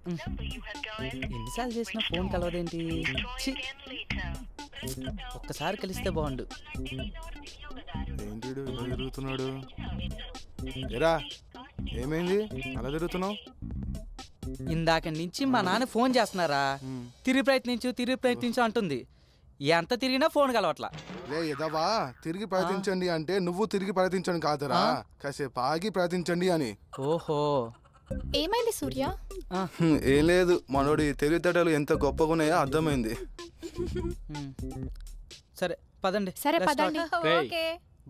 ఎన్నిసార్లు చేసినా ఫోన్ కలవదేంటి? ఛీ! ఒక్కసారి కలిస్తే బాగుండు. ఏంటి ఇలా తిరుగుతున్నాడు? ఏరా ఏమైంది అలా తిరుగుతున్నావు? ఇందాక నుంచి మా నాన్న ఫోన్ చేస్తున్నారా, తిరిగి ప్రయత్నించు అంటుంది. ఎంత తిరిగినా ఫోన్ కలవట్లా. రే ఎదవా, తిరిగి ప్రయత్నించండి అంటే నువ్వు తిరిగి ప్రయత్నించండి కాదురా, కాసేపు ఆగి ప్రయత్నించండి అని. ఓహో, ఏమైంది సూర్య? ఏం లేదు, మనోడి తెలివితేటలు ఎంత గొప్పగా ఉన్నాయో అర్థమైంది. సరే పదండి. సరే పదండి.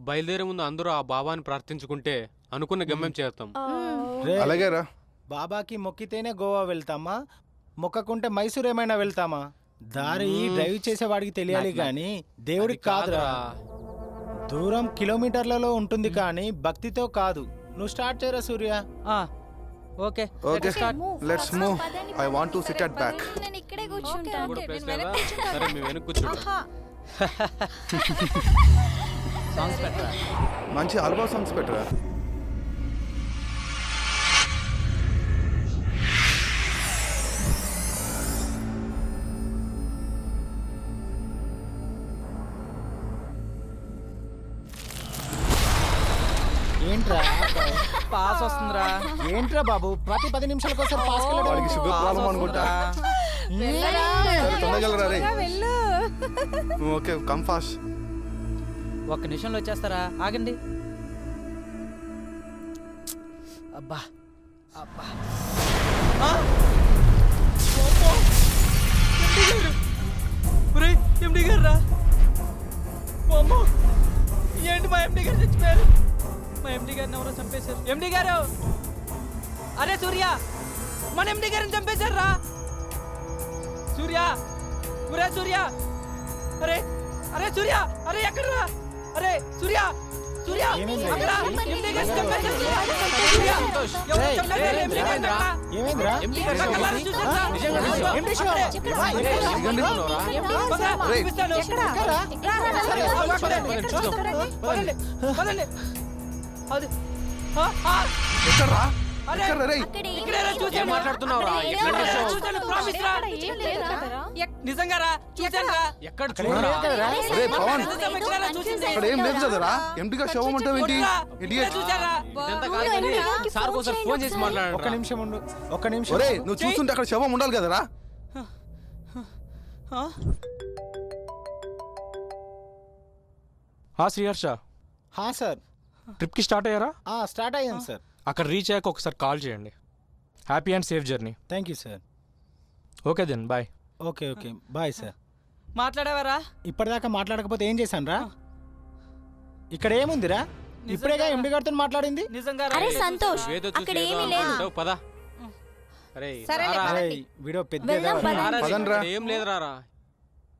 బయలుదేరే ముందు అందరూ ఆ బాబాని ప్రార్థించుకుంటే అనుకున్న గమ్యం చేస్తాం. అలాగేరా. బాబాకి మొక్కితేనే గోవా వెళ్తామా, మొక్కకుంటే మైసూర్ ఏమైనా వెళ్తామా? దారి డ్రైవ్ చేసేవాడికి తెలియాలి గాని దేవుడికి కాదురా. దూరం కిలోమీటర్లలో ఉంటుంది కానీ భక్తితో కాదు. నువ్వు స్టార్ట్ చేయరా Surya. Okay okay let's move. I want to sit at back. నేను ఇక్కడే కూర్చుంటాను. సరే మేము వెనక్కి కూర్చుంటాం. సాంగ్స్ పెట్టరా, మంచి ఆల్బమ్ సాంగ్స్ పెట్టరా. ఏంట్రా పాస్ వస్తుందిరా. ఏంట్రా బాబు, ప్రతి 10 నిమిషాలకు ఒకసారి పాస్ వాడికి షుగర్ ప్రాబ్లం అనుకుంటా. తొందరగా రే. Okay come fast. ఒక్క నిమిషంలో వచ్చేస్తారా, ఆగండి. అబ్బా అబ్బా, ఎండి గారు రా. ఏంటి మా ఎండి గారు చచ్చిపోయారు? మా ఎండి గారిని ఎవరో చంపేశారు. ఎండి గారు, అరే సూర్య, మన ఎండి గారిని చంపేశారు రా. సూర్య, ఒరే సూర్య, అరే అరే సూర్య, అరే ఎక్కడ రా? అరే సూర్య, సూర్య అక్కడ ఎండి గారిని చంపేశారు. సూర్య, ఎవరో చంపేశారు ఎండి గారిని రా. ఏమైందిరా? ఎండి గారిని కళ్ళారా చూశారు రా. ఎండి షో. పదండి. అది ఎక్కడ్రా? అరే ఎక్కడ్రా రే? ఇక్కడేరా చూసాను. మాట్లాడుతున్నావురా? చూసాను, ప్రామిస్ రా. నిజంగా రా, చూసాను రా. ఎక్కడ అరే పవన్, ఇక్కడేరా చూసింది. అక్కడ ఏం లేదు కదరా, ఎండిగా శవం అంటావు ఏంటి? ఇడియట్. చూసారా? ఇదంతా కాదు కానీ సార్ ఒకసారి ఫోన్ చేసి మాట్లాడండి. ఒక్క నిమిషం ఉండు, ఒక్క నిమిషం. ఒరే నువ్వు చూస్తుంటే అక్కడ శవం ఉండాలి కదరా. శ్రీహర్ష, సార్. ట్రిప్కి స్టార్ట్ అయ్యారా? స్టార్ట్ అయ్యాను సార్. అక్కడ రీచ్ అయ్యాక ఒకసారి కాల్ చేయండి. Happy and safe journey. Thank you sir. Okay then bye. Okay bye sir. మాట్లాడావారా? ఇప్పటిదాకా మాట్లాడకపోతే ఏం చేశాను రా? ఇక్కడ ఏముందిరా? ఇప్పుడేగా ఎండి గారితో మాట్లాడింది. నిజంగా అరే సంతోష్, ఏదో అక్కడ చూసి ఏమీ లేదు. పద. అరే వీడియో పెద్ద వెళ్దాం, పదండి. పదండ్రా. ఏం లేదురా.